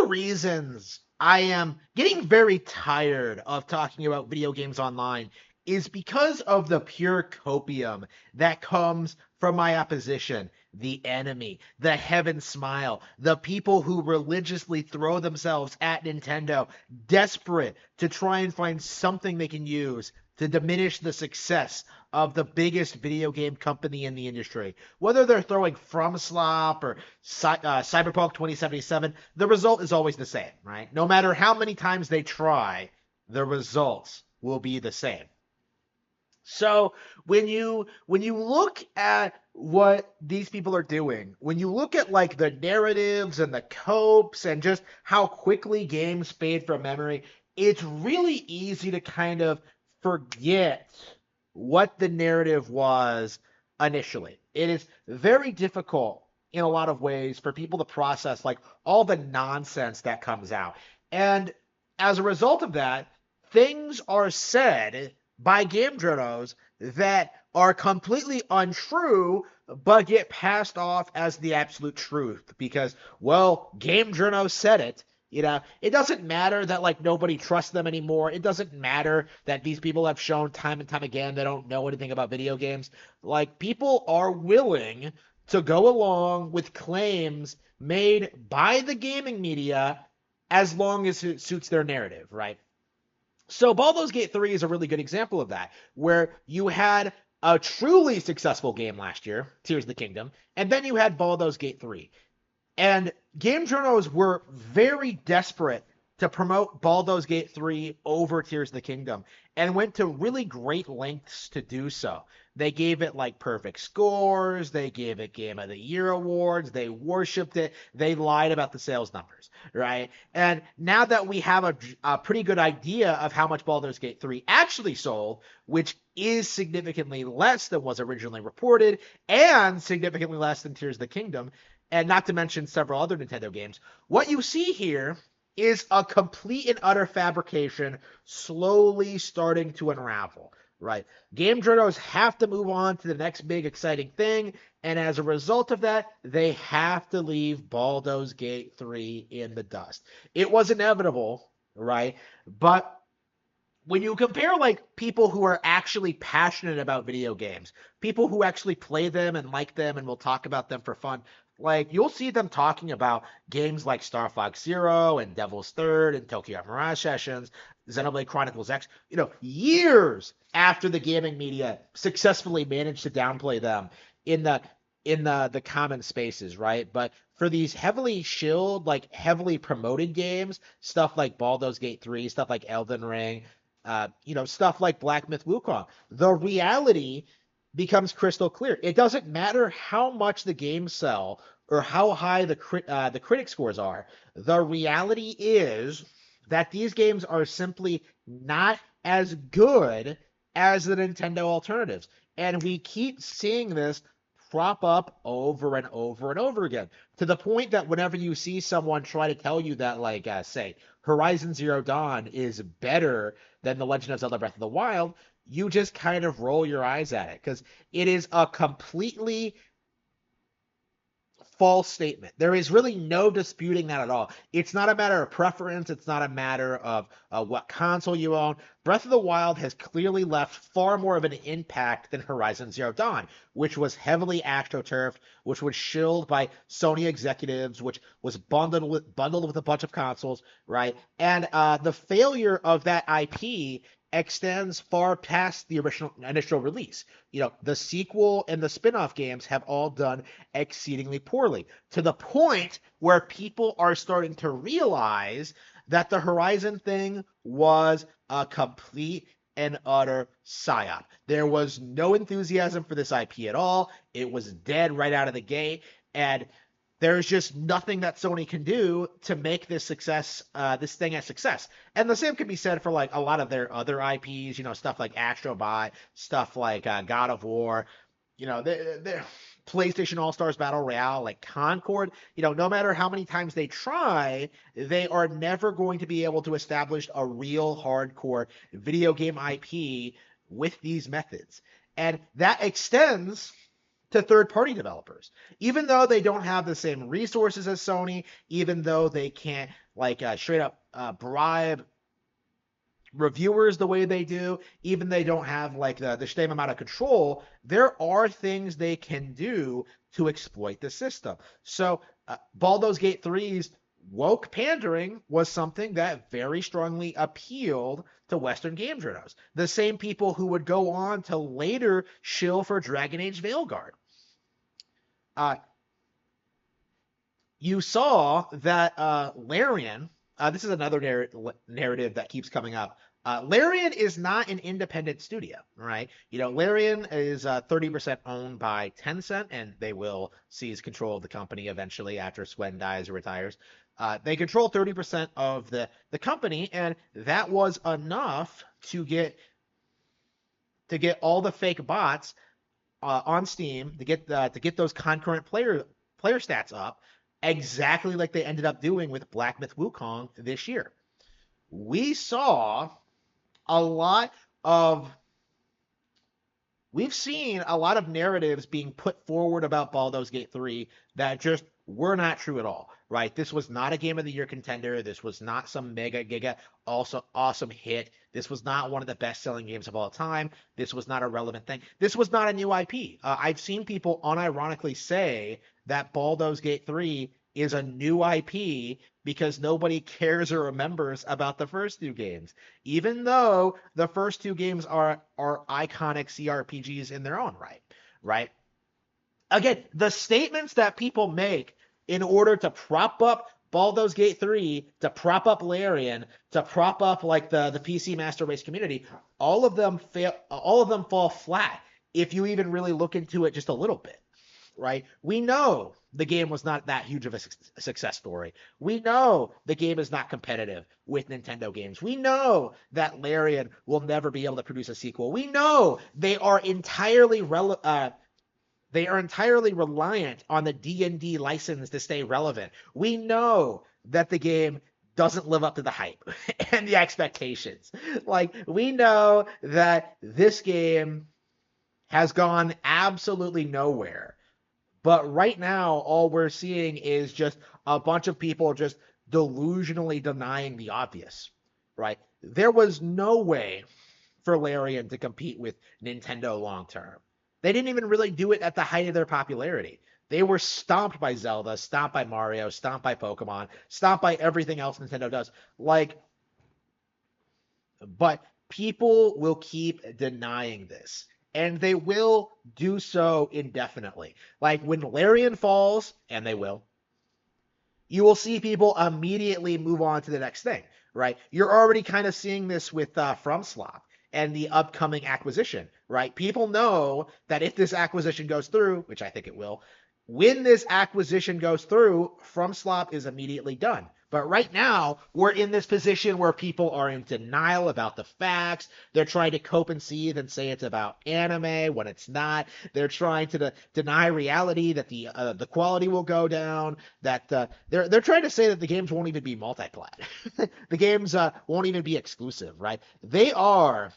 reasons I am getting very tired of talking about video games online is because of the pure copium that comes from my opposition, the enemy, the heaven smile, the people who religiously throw themselves at Nintendo, desperate to try and find something they can use to diminish the success of the biggest video game company in the industry. Whether they're throwing FromSlop or Cyberpunk 2077, the result is always the same, right? No matter how many times they try, the results will be the same. So when you look at what these people are doing, when you look at like the narratives and the copes and just how quickly games fade from memory, it's really easy to kind of forget what the narrative was initially. It is very difficult in a lot of ways for people to process like all the nonsense that comes out. And as a result of that, things are said by game journals that are completely untrue but get passed off as the absolute truth because, well, game journals said it. It doesn't matter that like nobody trusts them anymore. It doesn't matter that these people have shown time and time again they don't know anything about video games. Like people are willing to go along with claims made by the gaming media as long as it suits their narrative, right? So Baldur's Gate 3 is a really good example of that, where you had a truly successful game last year, Tears of the Kingdom, and then you had Baldur's Gate 3. And game journals were very desperate to promote Baldur's Gate 3 over Tears of the Kingdom and went to really great lengths to do so. They gave it like perfect scores, they gave it Game of the Year awards, they worshipped it, they lied about the sales numbers, right? And now that we have a pretty good idea of how much Baldur's Gate 3 actually sold, which is significantly less than was originally reported and significantly less than Tears of the Kingdom, and not to mention several other Nintendo games, what you see here is a complete and utter fabrication slowly starting to unravel, right? Game journals have to move on to the next big exciting thing, and as a result of that, they have to leave Baldur's Gate 3 in the dust. It was inevitable, right? But when you compare like people who are actually passionate about video games, people who actually play them and like them and will talk about them for fun, like you'll see them talking about games like Star Fox Zero and Devil's Third and Tokyo Mirage Sessions, Xenoblade Chronicles X, years after the gaming media successfully managed to downplay them in the common spaces, right? But for these heavily shilled, like heavily promoted games, stuff like Baldur's Gate 3, stuff like Elden Ring, stuff like Black Myth Wukong, the reality becomes crystal clear. It doesn't matter how much the games sell or how high the critic scores are. The reality is that these games are simply not as good as the Nintendo alternatives. And we keep seeing this crop up over and over and over again to the point that whenever you see someone try to tell you that, like, say, Horizon Zero Dawn is better than The Legend of Zelda Breath of the Wild, you just kind of roll your eyes at it because it is a completely false statement. There is really no disputing that at all. It's not a matter of preference. It's not a matter of what console you own. Breath of the Wild has clearly left far more of an impact than Horizon Zero Dawn, which was heavily astroturfed, which was shilled by Sony executives, which was bundled with a bunch of consoles, right? And the failure of that IP extends far past the original initial release. The sequel and the spin-off games have all done exceedingly poorly to the point where people are starting to realize that the Horizon thing was a complete and utter psyop. There was no enthusiasm for this IP at all. It was dead right out of the gate, and there's just nothing that Sony can do to make this thing a success. And the same can be said for like a lot of their other IPs, stuff like Astro Bot, stuff like God of War, their PlayStation All-Stars Battle Royale, like Concord, no matter how many times they try, they are never going to be able to establish a real hardcore video game IP with these methods. And that extends to third-party developers. Even though they don't have the same resources as Sony, even though they can't like straight up bribe reviewers the way they do, even they don't have like the same amount of control, there are things they can do to exploit the system. So Baldur's Gate 3's woke pandering was something that very strongly appealed to Western game journals. The same people who would go on to later shill for Dragon Age Veilguard. Uh, you saw that Larian, this is another narrative that keeps coming up. Larian is not an independent studio, right? You know, Larian is 30% owned by Tencent, and they will seize control of the company eventually after Swen dies or retires. They control 30% of the company, and that was enough to get all the fake bots on Steam to get those concurrent player stats up, exactly like they ended up doing with Black Myth Wukong this year. We saw a lot of we've seen a lot of narratives being put forward about Baldur's Gate 3 that just were not true at all, right? This was not a Game of the Year contender. This was not some mega giga also awesome hit. This was not one of the best-selling games of all time. This was not a relevant thing. This was not a new IP. I've seen people unironically say that Baldur's Gate 3 is a new IP because nobody cares or remembers about the first two games, even though the first two games are iconic CRPGs in their own right, right? Again, the statements that people make in order to prop up Baldur's Gate 3, to prop up Larian, to prop up like the PC Master Race community, all of them fall flat if you even really look into it just a little bit, right? We know the game was not that huge of a success story. We know the game is not competitive with Nintendo games. We know that Larian will never be able to produce a sequel. We know they are entirely reliant on the D&D license to stay relevant. We know that the game doesn't live up to the hype and the expectations. Like, we know that this game has gone absolutely nowhere. But right now, all we're seeing is just a bunch of people just delusionally denying the obvious, right? There was no way for Larian to compete with Nintendo long term. They didn't even really do it at the height of their popularity. They were stomped by Zelda, stomped by Mario, stomped by Pokemon, stomped by everything else Nintendo does. But people will keep denying this. And they will do so indefinitely. Like when Larian falls, and they will, you will see people immediately move on to the next thing, right? You're already kind of seeing this with FromSlop and the upcoming acquisition, right? People know that if this acquisition goes through, which I think it will, when this acquisition goes through, FromSlop is immediately done. But right now, we're in this position where people are in denial about the facts. They're trying to cope and seethe and say it's about anime when it's not. They're trying to deny reality that the quality will go down. That they're trying to say that the games won't even be multi-plat. The games won't even be exclusive, right? They are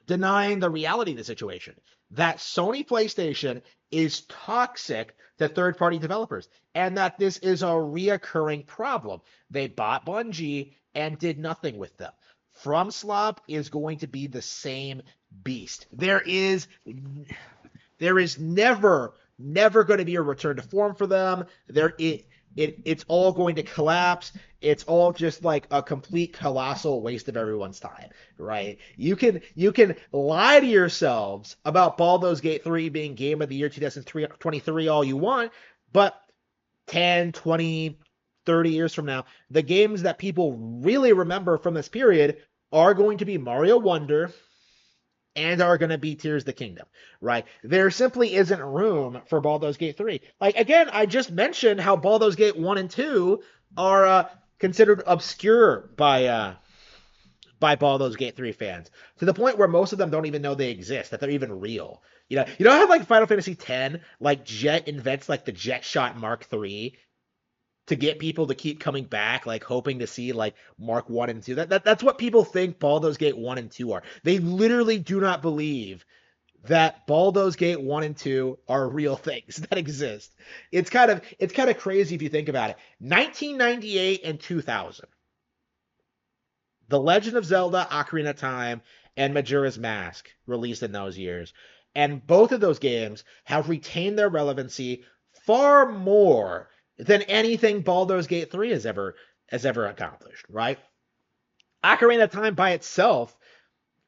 denying the reality of the situation. That Sony PlayStation is toxic to third-party developers, and that this is a reoccurring problem. They bought Bungie and did nothing with them. FromSlop is going to be the same beast. There is never going to be a return to form for them. It's all going to collapse. It's all just like a complete colossal waste of everyone's time, right? You can lie to yourselves about Baldur's Gate 3 being Game of the Year 2023 all you want, but 10, 20, 30 years from now, the games that people really remember from this period are going to be Mario Wonder and are going to be Tears of the Kingdom, right? There simply isn't room for Baldur's Gate 3. Like, again, I just mentioned how Baldur's Gate 1 and 2 are considered obscure by Baldur's Gate 3 fans, to the point where most of them don't even know they exist, that they're even real. You know how like Final Fantasy X, like Jet invents like the Jet Shot Mark III to get people to keep coming back, like hoping to see like Mark 1 and 2. That's what people think Baldur's Gate 1 and 2 are. They literally do not believe that Baldur's Gate 1 and 2 are real things that exist. It's kind of crazy if you think about it. 1998 and 2000. The Legend of Zelda: Ocarina of Time and Majora's Mask released in those years. And both of those games have retained their relevancy far more than anything Baldur's Gate 3 has ever accomplished, right? Ocarina of Time by itself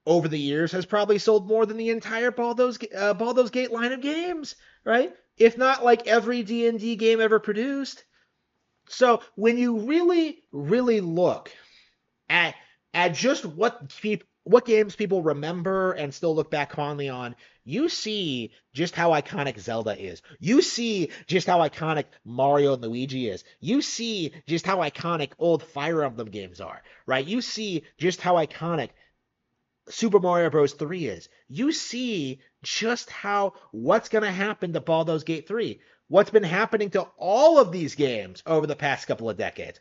over the years has probably sold more than the entire Baldur's Gate line of games, right? If not like every D&D game ever produced. So when you really, really look at just what games people remember and still look back fondly on, you see just how iconic Zelda is. You see just how iconic Mario and Luigi is. You see just how iconic old Fire Emblem games are, right? You see just how iconic Super Mario Bros. 3 is. You see just how what's going to happen to Baldur's Gate 3. What's been happening to all of these games over the past couple of decades.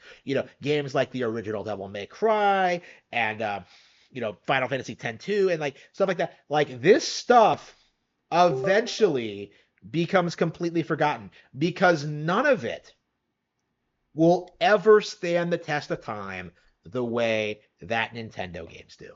Games like the original Devil May Cry and Final Fantasy X-2 and like stuff like that. Like this stuff eventually becomes completely forgotten because none of it will ever stand the test of time the way that Nintendo games do.